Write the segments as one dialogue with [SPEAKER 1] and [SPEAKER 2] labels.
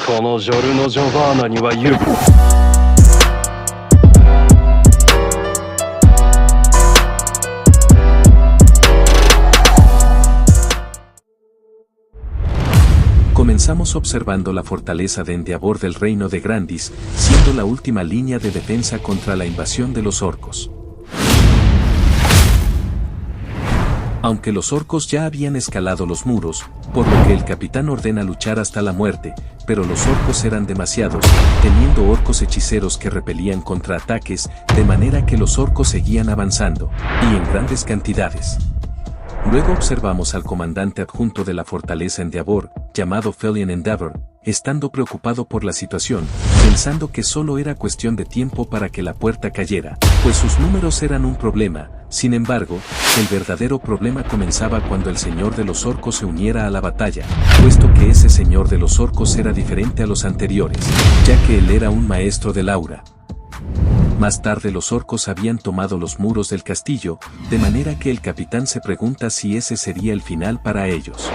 [SPEAKER 1] このジョルノ・ジョバーナには言う。
[SPEAKER 2] Comenzamos observando la fortaleza de Endeavor del reino de Grandis, siendo la última línea de defensa contra la invasión de los orcos. Aunque los orcos ya habían escalado los muros, por lo que el capitán ordena luchar hasta la muerte, pero los orcos eran demasiados, teniendo orcos hechiceros que repelían contraataques, de manera que los orcos seguían avanzando, y en grandes cantidades. Luego observamos al comandante adjunto de la fortaleza Endeavor, llamado Felion Endeavor, estando preocupado por la situación, pensando que solo era cuestión de tiempo para que la puerta cayera, pues sus números eran un problema. Sin embargo, el verdadero problema comenzaba cuando el señor de los orcos se uniera a la batalla, puesto que ese señor de los orcos era diferente a los anteriores, ya que él era un maestro del aura. Más tarde los orcos habían tomado los muros del castillo, de manera que el capitán se pregunta si ese sería el final para ellos.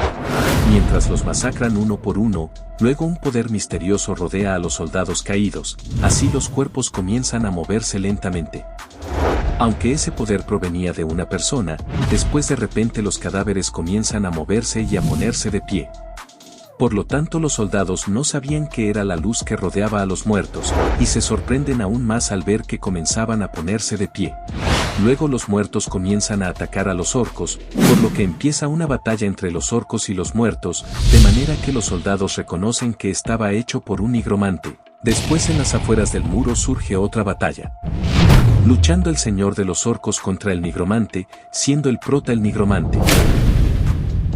[SPEAKER 2] Mientras los masacran uno por uno, luego un poder misterioso rodea a los soldados caídos, así los cuerpos comienzan a moverse lentamente. Aunque ese poder provenía de una persona, después de repente los cadáveres comienzan a moverse y a ponerse de pie. Por lo tanto los soldados no sabían qué era la luz que rodeaba a los muertos, y se sorprenden aún más al ver que comenzaban a ponerse de pie. Luego los muertos comienzan a atacar a los orcos, por lo que empieza una batalla entre los orcos y los muertos, de manera que los soldados reconocen que estaba hecho por un nigromante. Después en las afueras del muro surge otra batalla. Luchando el señor de los orcos contra el nigromante, siendo el prota el nigromante.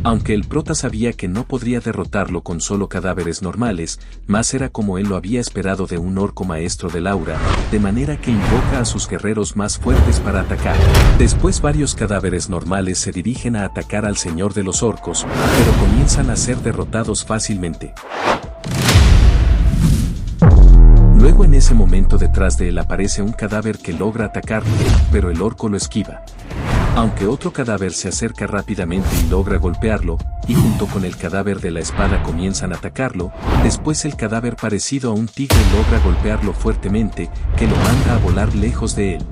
[SPEAKER 2] Aunque el prota sabía que no podría derrotarlo con solo cadáveres normales, más era como él lo había esperado de un orco maestro del aura, de manera que invoca a sus guerreros más fuertes para atacar. Después varios cadáveres normales se dirigen a atacar al señor de los orcos, pero comienzan a ser derrotados fácilmente. Luego en ese momento detrás de él aparece un cadáver que logra atacarlo, pero el orco lo esquiva. Aunque otro cadáver se acerca rápidamente y logra golpearlo, y junto con el cadáver de la espada comienzan a atacarlo, después el cadáver parecido a un tigre logra golpearlo fuertemente, que lo manda a volar lejos de él.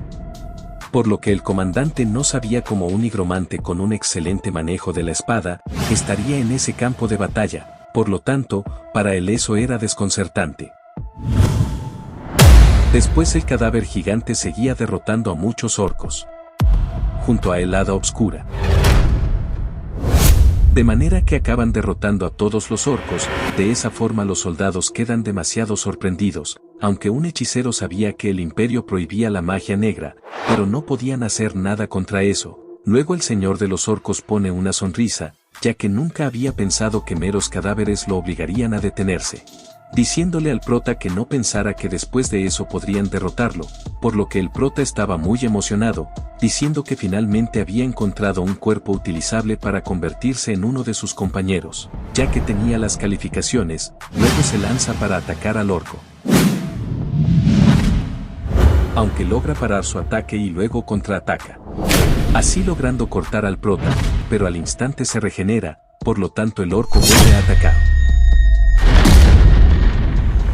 [SPEAKER 2] Por lo que el comandante no sabía cómo un nigromante con un excelente manejo de la espada, estaría en ese campo de batalla, por lo tanto, para él eso era desconcertante. Después el cadáver gigante seguía derrotando a muchos orcos. Junto a el hada oscura. De manera que acaban derrotando a todos los orcos, de esa forma los soldados quedan demasiado sorprendidos, aunque un hechicero sabía que el imperio prohibía la magia negra, pero no podían hacer nada contra eso. Luego el señor de los orcos pone una sonrisa, ya que nunca había pensado que meros cadáveres lo obligarían a detenerse. Diciéndole al prota que no pensara que después de eso podrían derrotarlo, por lo que el prota estaba muy emocionado, diciendo que finalmente había encontrado un cuerpo utilizable para convertirse en uno de sus compañeros, ya que tenía las calificaciones. Luego se lanza para atacar al orco. Aunque logra parar su ataque y luego contraataca. Así logrando cortar al prota, pero al instante se regenera, por lo tanto el orco vuelve a atacar.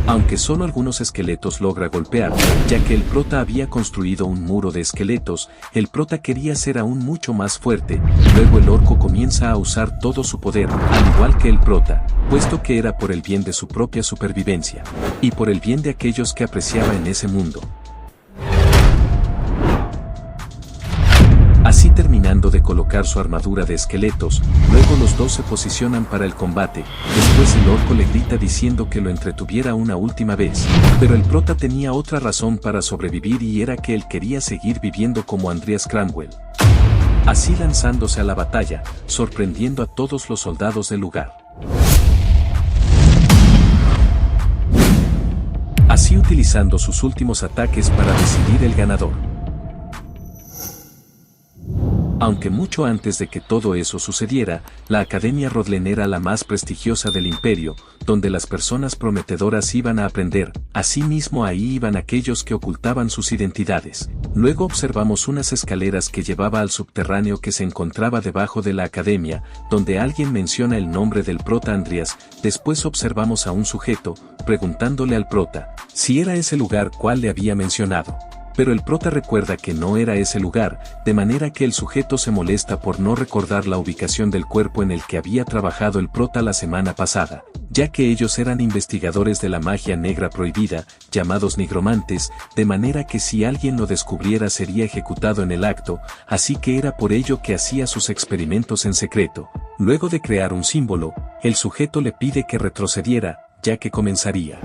[SPEAKER 2] Aunque solo algunos esqueletos logra golpear, ya que el prota había construido un muro de esqueletos, el prota quería ser aún mucho más fuerte. Luego el orco comienza a usar todo su poder, al igual que el prota, puesto que era por el bien de su propia supervivencia, y por el bien de aquellos que apreciaba en ese mundo. Así terminando de colocar su armadura de esqueletos, luego los dos se posicionan para el combate. Después el orco le grita diciendo que lo entretuviera una última vez, pero el prota tenía otra razón para sobrevivir y era que él quería seguir viviendo como Andreas Cranwell. Así lanzándose a la batalla, sorprendiendo a todos los soldados del lugar. Así utilizando sus últimos ataques para decidir el ganador. Aunque mucho antes de que todo eso sucediera, la Academia Rodlen era la más prestigiosa del imperio, donde las personas prometedoras iban a aprender. Asimismo ahí iban aquellos que ocultaban sus identidades. Luego observamos unas escaleras que llevaba al subterráneo que se encontraba debajo de la Academia, donde alguien menciona el nombre del prota Andreas. Después observamos a un sujeto, preguntándole al prota si era ese lugar cual le había mencionado. Pero el prota recuerda que no era ese lugar, de manera que el sujeto se molesta por no recordar la ubicación del cuerpo en el que había trabajado el prota la semana pasada, ya que ellos eran investigadores de la magia negra prohibida, llamados nigromantes, de manera que si alguien lo descubriera sería ejecutado en el acto, así que era por ello que hacía sus experimentos en secreto. Luego de crear un símbolo, el sujeto le pide que retrocediera, ya que comenzaría.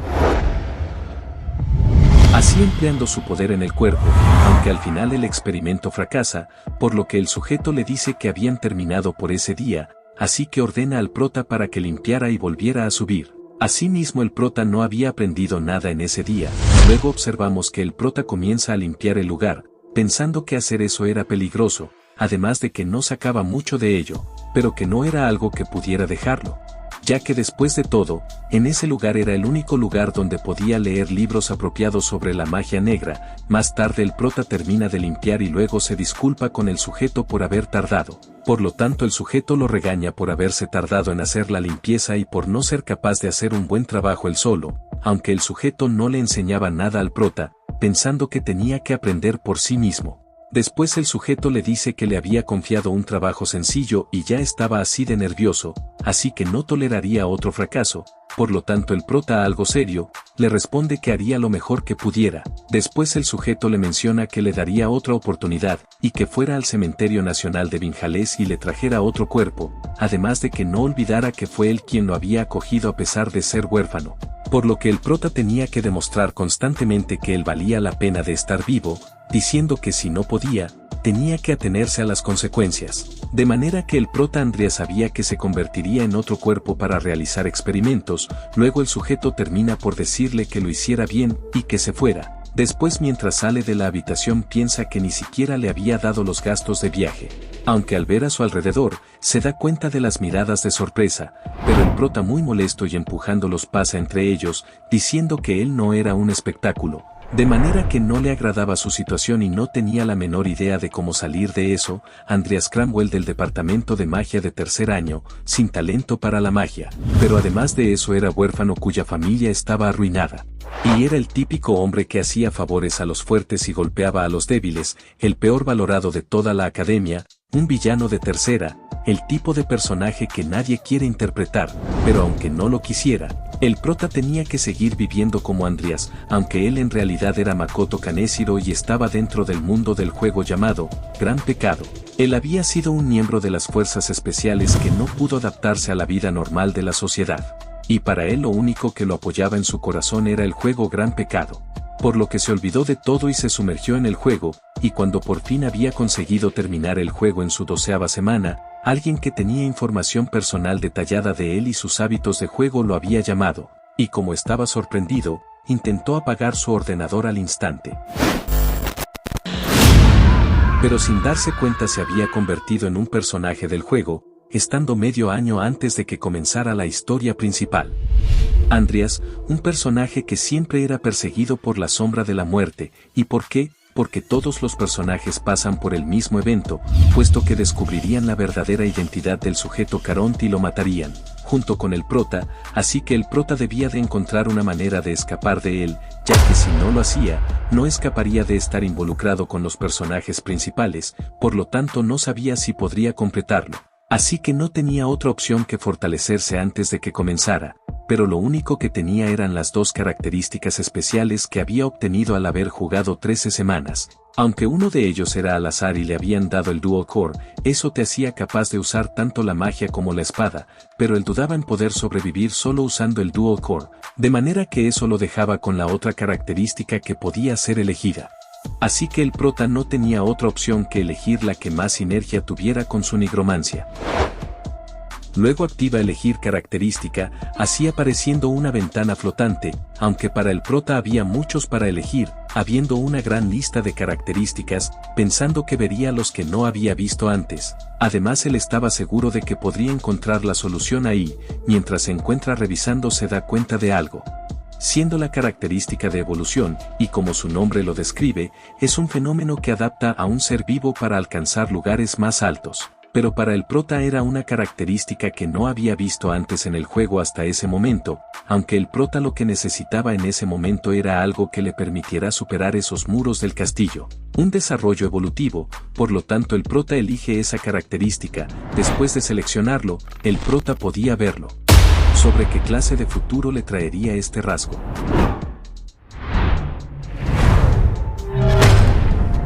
[SPEAKER 2] Así empleando su poder en el cuerpo, aunque al final el experimento fracasa, por lo que el sujeto le dice que habían terminado por ese día, así que ordena al prota para que limpiara y volviera a subir. Asimismo el prota no había aprendido nada en ese día. Luego observamos que el prota comienza a limpiar el lugar, pensando que hacer eso era peligroso, además de que no sacaba mucho de ello, pero que no era algo que pudiera dejarlo, ya que después de todo, en ese lugar era el único lugar donde podía leer libros apropiados sobre la magia negra. Más tarde el prota termina de limpiar y luego se disculpa con el sujeto por haber tardado. Por lo tanto el sujeto lo regaña por haberse tardado en hacer la limpieza y por no ser capaz de hacer un buen trabajo él solo, aunque el sujeto no le enseñaba nada al prota, pensando que tenía que aprender por sí mismo. Después el sujeto le dice que le había confiado un trabajo sencillo y ya estaba así de nervioso, así que no toleraría otro fracaso, por lo tanto el prota, algo serio, le responde que haría lo mejor que pudiera. Después el sujeto le menciona que le daría otra oportunidad y que fuera al Cementerio Nacional de Vinjalés y le trajera otro cuerpo, además de que no olvidara que fue él quien lo había acogido a pesar de ser huérfano. Por lo que el prota tenía que demostrar constantemente que él valía la pena de estar vivo, diciendo que si no podía, tenía que atenerse a las consecuencias. De manera que el prota Andreas sabía que se convertiría en otro cuerpo para realizar experimentos, luego el sujeto termina por decirle que lo hiciera bien y que se fuera. Después mientras sale de la habitación piensa que ni siquiera le había dado los gastos de viaje, aunque al ver a su alrededor, se da cuenta de las miradas de sorpresa, pero el prota muy molesto y empujándolos pasa entre ellos, diciendo que él no era un espectáculo. De manera que no le agradaba su situación y no tenía la menor idea de cómo salir de eso. Andreas Cramwell del departamento de magia de tercer año, sin talento para la magia, pero además de eso era huérfano cuya familia estaba arruinada. Y era el típico hombre que hacía favores a los fuertes y golpeaba a los débiles, el peor valorado de toda la academia, un villano de tercera, el tipo de personaje que nadie quiere interpretar, pero aunque no lo quisiera, el prota tenía que seguir viviendo como Andreas, aunque él en realidad era Makoto Kaneshiro y estaba dentro del mundo del juego llamado Gran Pecado. Él había sido un miembro de las fuerzas especiales que no pudo adaptarse a la vida normal de la sociedad, y para él lo único que lo apoyaba en su corazón era el juego Gran Pecado. Por lo que se olvidó de todo y se sumergió en el juego, y cuando por fin había conseguido terminar el juego en su 12ª semana, alguien que tenía información personal detallada de él y sus hábitos de juego lo había llamado, y como estaba sorprendido, intentó apagar su ordenador al instante. Pero sin darse cuenta se había convertido en un personaje del juego, estando medio año antes de que comenzara la historia principal. Andreas, un personaje que siempre era perseguido por la sombra de la muerte. ¿Y por qué? Porque todos los personajes pasan por el mismo evento, puesto que descubrirían la verdadera identidad del sujeto Caronte y lo matarían, junto con el prota, así que el prota debía de encontrar una manera de escapar de él, ya que si no lo hacía, no escaparía de estar involucrado con los personajes principales, por lo tanto no sabía si podría completarlo. Así que no tenía otra opción que fortalecerse antes de que comenzara, pero lo único que tenía eran las dos características especiales que había obtenido al haber jugado 13 semanas. Aunque uno de ellos era al azar y le habían dado el Dual Core, eso te hacía capaz de usar tanto la magia como la espada, pero él dudaba en poder sobrevivir solo usando el Dual Core, de manera que eso lo dejaba con la otra característica que podía ser elegida. Así que el prota no tenía otra opción que elegir la que más sinergia tuviera con su nigromancia. Luego activa elegir característica, así apareciendo una ventana flotante, aunque para el prota había muchos para elegir, habiendo una gran lista de características, pensando que vería los que no había visto antes. Además él estaba seguro de que podría encontrar la solución ahí, mientras se encuentra revisando se da cuenta de algo. Siendo la característica de evolución, y como su nombre lo describe, es un fenómeno que adapta a un ser vivo para alcanzar lugares más altos. pero para el prota era una característica que no había visto antes en el juego hasta ese momento, aunque el prota lo que necesitaba en ese momento era algo que le permitiera superar esos muros del castillo. Un desarrollo evolutivo, por lo tanto el prota elige esa característica. Después de seleccionarlo, el prota podía verlo. Sobre qué clase de futuro le traería este rasgo.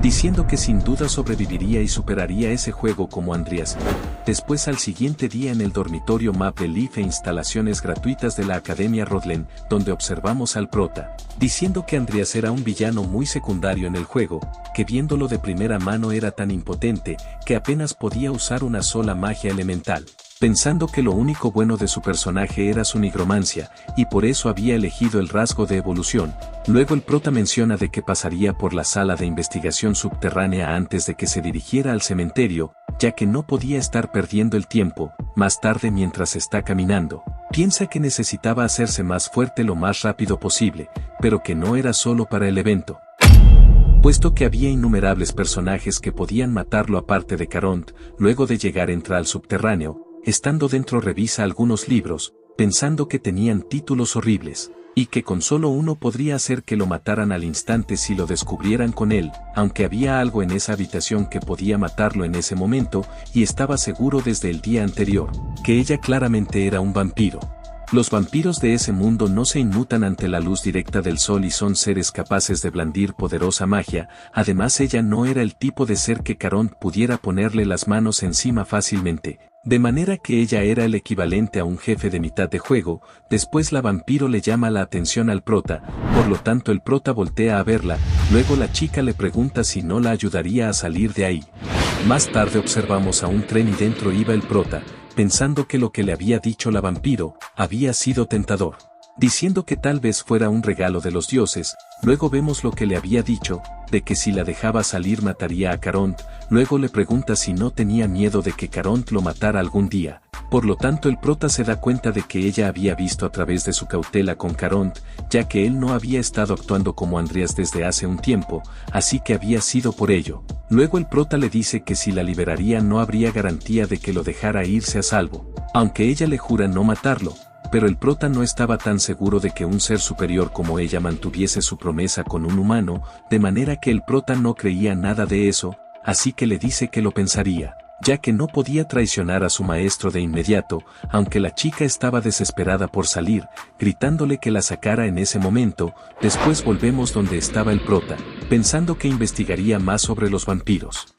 [SPEAKER 2] Diciendo que sin duda sobreviviría y superaría ese juego como Andreas. Después al siguiente día en el dormitorio Maple Leaf e instalaciones gratuitas de la Academia Rodlen, donde observamos al prota, diciendo que Andreas era un villano muy secundario en el juego, que viéndolo de primera mano era tan impotente, que apenas podía usar una sola magia elemental. Pensando que lo único bueno de su personaje era su nigromancia, y por eso había elegido el rasgo de evolución. Luego el prota menciona de que pasaría por la sala de investigación subterránea antes de que se dirigiera al cementerio, ya que no podía estar perdiendo el tiempo. Más tarde mientras está caminando, piensa que necesitaba hacerse más fuerte lo más rápido posible, pero que no era solo para el evento, puesto que había innumerables personajes que podían matarlo aparte de Caront. Luego de llegar entra al subterráneo. Estando dentro revisa algunos libros, pensando que tenían títulos horribles, y que con solo uno podría hacer que lo mataran al instante si lo descubrieran con él, aunque había algo en esa habitación que podía matarlo en ese momento, y estaba seguro desde el día anterior, que ella claramente era un vampiro. Los vampiros de ese mundo no se inmutan ante la luz directa del sol y son seres capaces de blandir poderosa magia. Además ella no era el tipo de ser que Caront pudiera ponerle las manos encima fácilmente, de manera que ella era el equivalente a un jefe de mitad de juego. Después la vampiro le llama la atención al prota, por lo tanto el prota voltea a verla, luego la chica le pregunta si no la ayudaría a salir de ahí. Más tarde observamos a un tren y dentro iba el prota, pensando que lo que le había dicho la vampiro había sido tentador, diciendo que tal vez fuera un regalo de los dioses. Luego vemos lo que le había dicho, de que si la dejaba salir mataría a Caront. Luego le pregunta si no tenía miedo de que Caront lo matara algún día. Por lo tanto el prota se da cuenta de que ella había visto a través de su cautela con Caront, ya que él no había estado actuando como Andreas desde hace un tiempo, así que había sido por ello. Luego el prota le dice que si la liberaría no habría garantía de que lo dejara irse a salvo, aunque ella le jura no matarlo. Pero el prota no estaba tan seguro de que un ser superior como ella mantuviese su promesa con un humano, de manera que el prota no creía nada de eso, así que le dice que lo pensaría, ya que no podía traicionar a su maestro de inmediato, aunque la chica estaba desesperada por salir, gritándole que la sacara en ese momento. Después volvemos donde estaba el prota, pensando que investigaría más sobre los vampiros,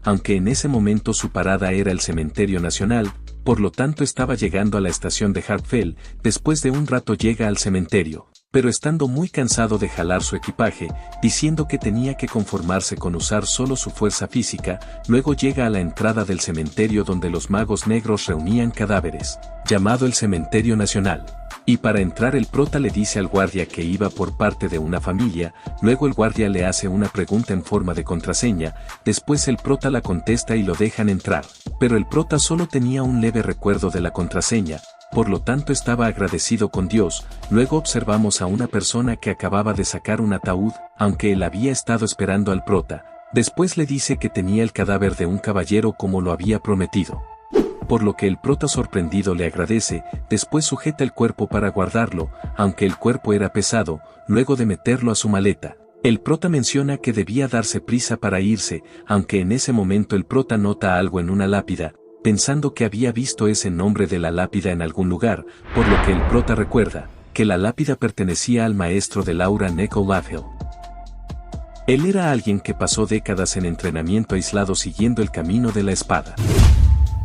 [SPEAKER 2] aunque en ese momento su parada era el cementerio nacional. Por lo tanto estaba llegando a la estación de Hartfell. Después de un rato llega al cementerio, pero estando muy cansado de jalar su equipaje, diciendo que tenía que conformarse con usar solo su fuerza física. Luego llega a la entrada del cementerio donde los magos negros reunían cadáveres, llamado el Cementerio Nacional. Y para entrar el prota le dice al guardia que iba por parte de una familia. Luego el guardia le hace una pregunta en forma de contraseña, después el prota la contesta y lo dejan entrar. Pero el prota solo tenía un leve recuerdo de la contraseña, por lo tanto estaba agradecido con Dios. Luego observamos a una persona que acababa de sacar un ataúd, aunque él había estado esperando al prota. Después le dice que tenía el cadáver de un caballero como lo había prometido, por lo que el prota sorprendido le agradece. Después sujeta el cuerpo para guardarlo, aunque el cuerpo era pesado. Luego de meterlo a su maleta, el prota menciona que debía darse prisa para irse, aunque en ese momento el prota nota algo en una lápida, pensando que había visto ese nombre de la lápida en algún lugar, por lo que el prota recuerda que la lápida pertenecía al maestro de Laura Neko Lavhill. Él era alguien que pasó décadas en entrenamiento aislado siguiendo el camino de la espada.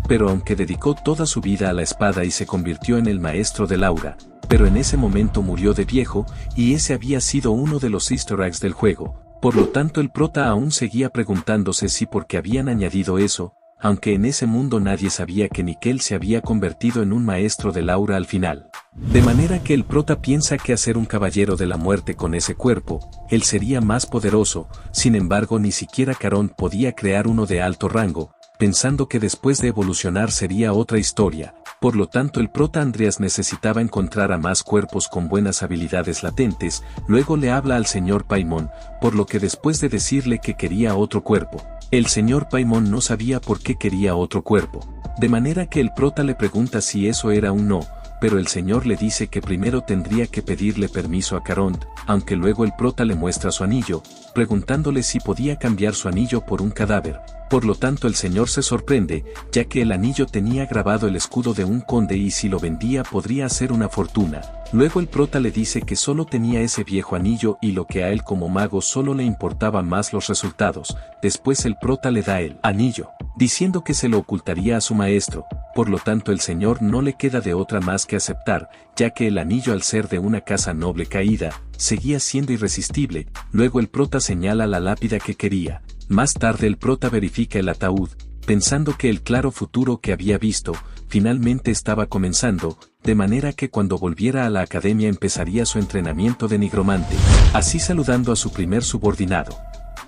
[SPEAKER 2] Pero aunque dedicó toda su vida a la espada y se convirtió en el maestro de Laura, pero en ese momento murió de viejo, y ese había sido uno de los easter eggs del juego. Por lo tanto el prota aún seguía preguntándose si por qué habían añadido eso, aunque en ese mundo nadie sabía que Nickel se había convertido en un maestro de Laura al final. De manera que el prota piensa que hacer un caballero de la muerte con ese cuerpo, él sería más poderoso. Sin embargo ni siquiera Caront podía crear uno de alto rango, pensando que después de evolucionar sería otra historia. Por lo tanto el prota Andreas necesitaba encontrar a más cuerpos con buenas habilidades latentes. Luego le habla al señor Paimon, por lo que después de decirle que quería otro cuerpo, El señor Paimon no sabía por qué quería otro cuerpo, de manera que el prota le pregunta si eso era un no, pero el señor le dice que primero tendría que pedirle permiso a Caront, aunque luego el prota le muestra su anillo, preguntándole si podía cambiar su anillo por un cadáver. Por lo tanto el señor se sorprende, ya que el anillo tenía grabado el escudo de un conde y si lo vendía podría hacer una fortuna. Luego el prota le dice que solo tenía ese viejo anillo y lo que a él como mago solo le importaba más los resultados. Después el prota le da el anillo, diciendo que se lo ocultaría a su maestro. Por lo tanto el señor no le queda de otra más que aceptar, ya que el anillo al ser de una casa noble caída, seguía siendo irresistible. Luego el prota señala la lápida que quería. Más tarde el prota verifica el ataúd, pensando que el claro futuro que había visto, finalmente estaba comenzando, de manera que cuando volviera a la academia empezaría su entrenamiento de nigromante, así saludando a su primer subordinado.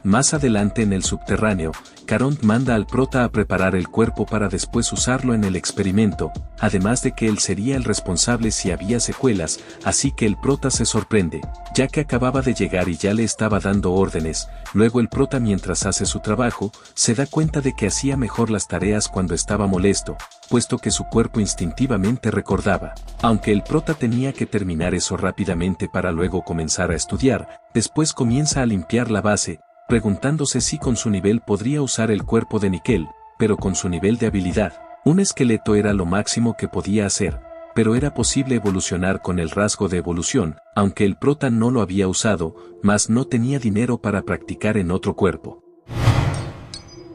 [SPEAKER 2] Más adelante en el subterráneo, Caront manda al prota a preparar el cuerpo para después usarlo en el experimento, además de que él sería el responsable si había secuelas, así que el prota se sorprende, ya que acababa de llegar y ya le estaba dando órdenes. Luego el prota, mientras hace su trabajo, se da cuenta de que hacía mejor las tareas cuando estaba molesto, puesto que su cuerpo instintivamente recordaba. Aunque el prota tenía que terminar eso rápidamente para luego comenzar a estudiar, después comienza a limpiar la base, preguntándose si con su nivel podría usar el cuerpo de Nickel, pero con su nivel de habilidad, un esqueleto era lo máximo que podía hacer, pero era posible evolucionar con el rasgo de evolución, aunque el prota no lo había usado, mas no tenía dinero para practicar en otro cuerpo.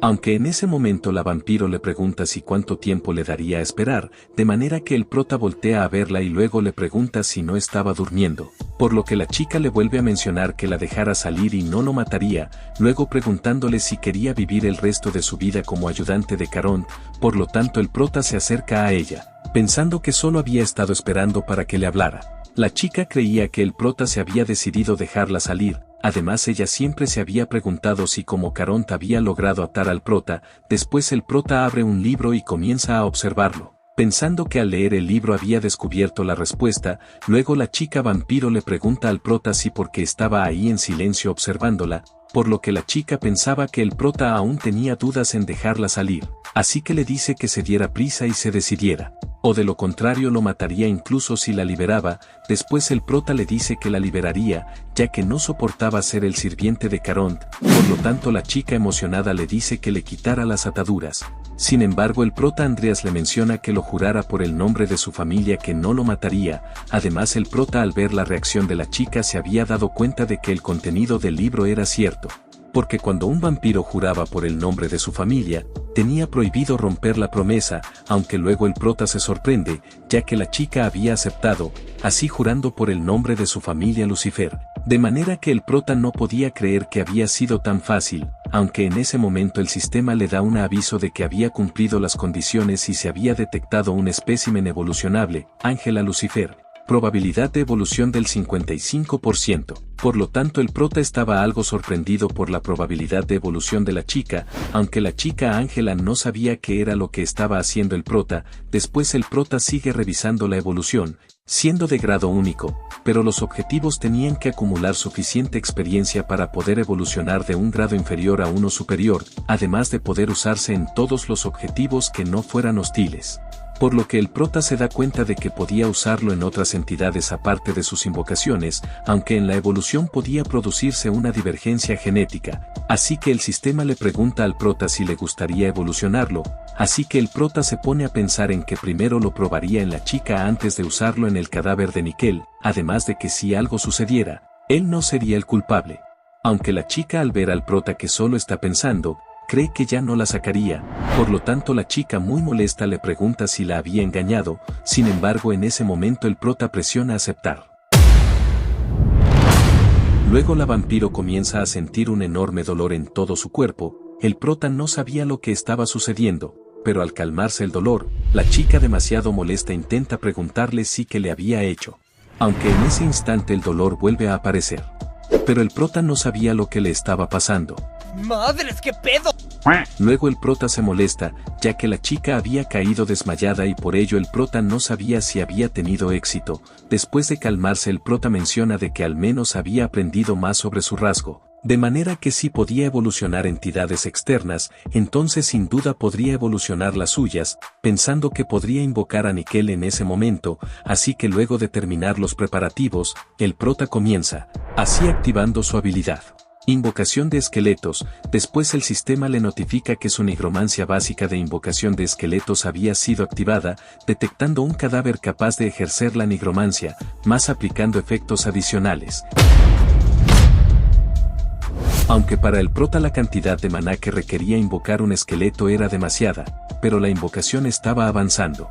[SPEAKER 2] Aunque en ese momento la vampiro le pregunta si cuánto tiempo le daría a esperar, de manera que el prota voltea a verla y luego le pregunta si no estaba durmiendo, por lo que la chica le vuelve a mencionar que la dejara salir y no lo mataría, luego preguntándole si quería vivir el resto de su vida como ayudante de Caront. Por lo tanto el prota se acerca a ella, pensando que solo había estado esperando para que le hablara. La chica creía que el prota se había decidido dejarla salir. Además ella siempre se había preguntado si como Caront había logrado atar al prota. Después el prota abre un libro y comienza a observarlo, pensando que al leer el libro había descubierto la respuesta. Luego la chica vampiro le pregunta al prota si porque estaba ahí en silencio observándola, por lo que la chica pensaba que el prota aún tenía dudas en dejarla salir, así que le dice que se diera prisa y se decidiera, o de lo contrario lo mataría incluso si la liberaba. Después el prota le dice que la liberaría, ya que no soportaba ser el sirviente de Caront. Por lo tanto la chica emocionada le dice que le quitara las ataduras. Sin embargo el prota Andreas le menciona que lo jurara por el nombre de su familia que no lo mataría. Además el prota al ver la reacción de la chica se había dado cuenta de que el contenido del libro era cierto, porque cuando un vampiro juraba por el nombre de su familia, tenía prohibido romper la promesa, aunque luego el prota se sorprende, ya que la chica había aceptado, así jurando por el nombre de su familia Lucifer, de manera que el prota no podía creer que había sido tan fácil, aunque en ese momento el sistema le da un aviso de que había cumplido las condiciones y se había detectado un espécimen evolucionable, Ángela Lucifer. Probabilidad de evolución del 55%. Por lo tanto el prota estaba algo sorprendido por la probabilidad de evolución de la chica, aunque la chica Ángela no sabía qué era lo que estaba haciendo el prota. Después el prota sigue revisando la evolución, siendo de grado único, pero los objetivos tenían que acumular suficiente experiencia para poder evolucionar de un grado inferior a uno superior, además de poder usarse en todos los objetivos que no fueran hostiles. Por lo que el prota se da cuenta de que podía usarlo en otras entidades aparte de sus invocaciones, aunque en la evolución podía producirse una divergencia genética, así que el sistema le pregunta al prota si le gustaría evolucionarlo, así que el prota se pone a pensar en que primero lo probaría en la chica antes de usarlo en el cadáver de Nickel, además de que si algo sucediera, él no sería el culpable. Aunque la chica al ver al prota que solo está pensando, cree que ya no la sacaría, por lo tanto la chica muy molesta le pregunta si la había engañado. Sin embargo en ese momento el prota presiona aceptar. Luego la vampiro comienza a sentir un enorme dolor en todo su cuerpo. El prota no sabía lo que estaba sucediendo, pero al calmarse el dolor, la chica demasiado molesta intenta preguntarle si qué le había hecho. Aunque en ese instante el dolor vuelve a aparecer. Pero el prota no sabía lo que le estaba pasando.
[SPEAKER 3] ¡Madres, qué pedo!
[SPEAKER 2] Luego el prota se molesta, ya que la chica había caído desmayada y por ello el prota no sabía si había tenido éxito. Después de calmarse el prota menciona de que al menos había aprendido más sobre su rasgo, De manera que si podía evolucionar entidades externas, entonces sin duda podría evolucionar las suyas, pensando que podría invocar a Nickel en ese momento, así que luego de terminar los preparativos, el prota comienza, así activando su habilidad. Invocación de esqueletos, después el sistema le notifica que su nigromancia básica de invocación de esqueletos había sido activada, detectando un cadáver capaz de ejercer la nigromancia, más aplicando efectos adicionales. Aunque para el prota la cantidad de maná que requería invocar un esqueleto era demasiada, pero la invocación estaba avanzando.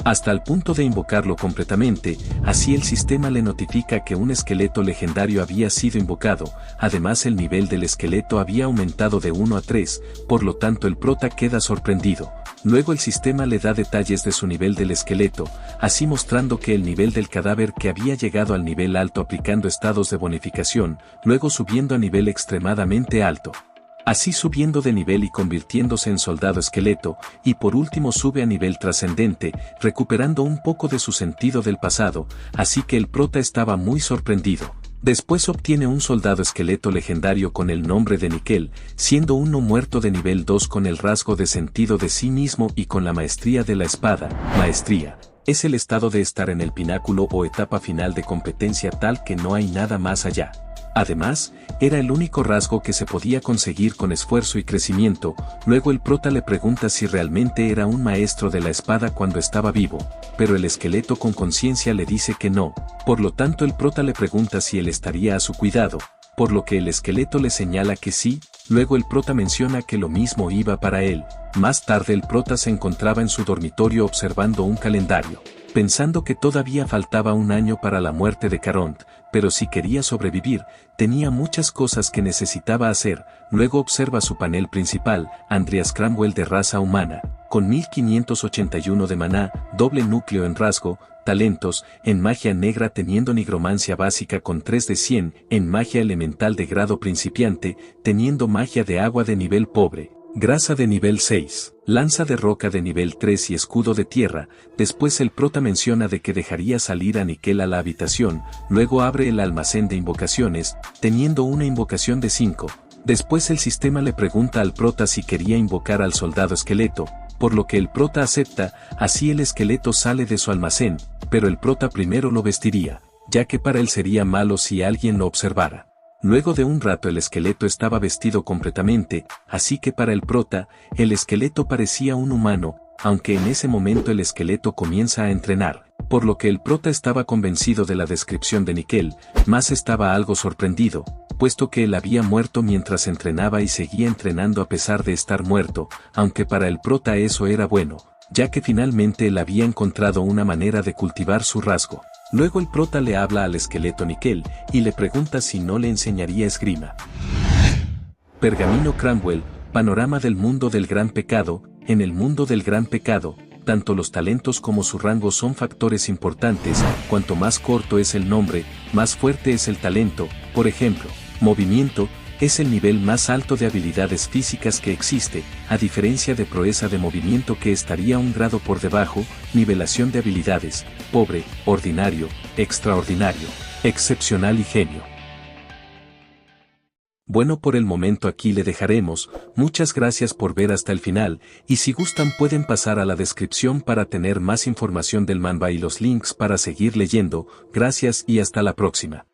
[SPEAKER 2] Hasta el punto de invocarlo completamente, así el sistema le notifica que un esqueleto legendario había sido invocado, además el nivel del esqueleto había aumentado de 1 a 3, por lo tanto el prota queda sorprendido. Luego el sistema le da detalles de su nivel del esqueleto, así mostrando que el nivel del cadáver que había llegado al nivel alto aplicando estados de bonificación, luego subiendo a nivel extremadamente alto. Así subiendo de nivel y convirtiéndose en soldado esqueleto, y por último sube a nivel trascendente, recuperando un poco de su sentido del pasado, así que el prota estaba muy sorprendido. Después obtiene un soldado esqueleto legendario con el nombre de Nickel, siendo uno muerto de nivel 2 con el rasgo de sentido de sí mismo y con la maestría de la espada. Maestría es el estado de estar en el pináculo o etapa final de competencia tal que no hay nada más allá. Además, era el único rasgo que se podía conseguir con esfuerzo y crecimiento. Luego el prota le pregunta si realmente era un maestro de la espada cuando estaba vivo, pero el esqueleto con conciencia le dice que no, por lo tanto el prota le pregunta si él estaría a su cuidado, por lo que el esqueleto le señala que sí, luego el prota menciona que lo mismo iba para él. Más tarde el prota se encontraba en su dormitorio observando un calendario, pensando que todavía faltaba un año para la muerte de Caront, pero si quería sobrevivir, tenía muchas cosas que necesitaba hacer. Luego observa su panel principal, Andreas Cramwell de raza humana, con 1581 de maná, doble núcleo en rasgo, talentos, en magia negra teniendo nigromancia básica con 3 de 100, en magia elemental de grado principiante, teniendo magia de agua de nivel pobre. Grasa de nivel 6, lanza de roca de nivel 3 y escudo de tierra. Después el prota menciona de que dejaría salir a Nickel a la habitación, luego abre el almacén de invocaciones, teniendo una invocación de 5. Después el sistema le pregunta al prota si quería invocar al soldado esqueleto, por lo que el prota acepta, así el esqueleto sale de su almacén, pero el prota primero lo vestiría, ya que para él sería malo si alguien lo observara. Luego de un rato el esqueleto estaba vestido completamente, así que para el prota, el esqueleto parecía un humano, aunque en ese momento el esqueleto comienza a entrenar, por lo que el prota estaba convencido de la descripción de Nickel, más estaba algo sorprendido, puesto que él había muerto mientras entrenaba y seguía entrenando a pesar de estar muerto, aunque para el prota eso era bueno, ya que finalmente él había encontrado una manera de cultivar su rasgo. Luego el prota le habla al esqueleto Nickel, y le pregunta si no le enseñaría esgrima. Pergamino Cramwell, panorama del mundo del gran pecado. En el mundo del gran pecado, tanto los talentos como su rango son factores importantes. Cuanto más corto es el nombre, más fuerte es el talento. Por ejemplo, movimiento es el nivel más alto de habilidades físicas que existe, a diferencia de proeza de movimiento que estaría un grado por debajo. Nivelación de habilidades, pobre, ordinario, extraordinario, excepcional y genio. Bueno, por el momento aquí le dejaremos. Muchas gracias por ver hasta el final, y si gustan pueden pasar a la descripción para tener más información del manhwa y los links para seguir leyendo. Gracias y hasta la próxima.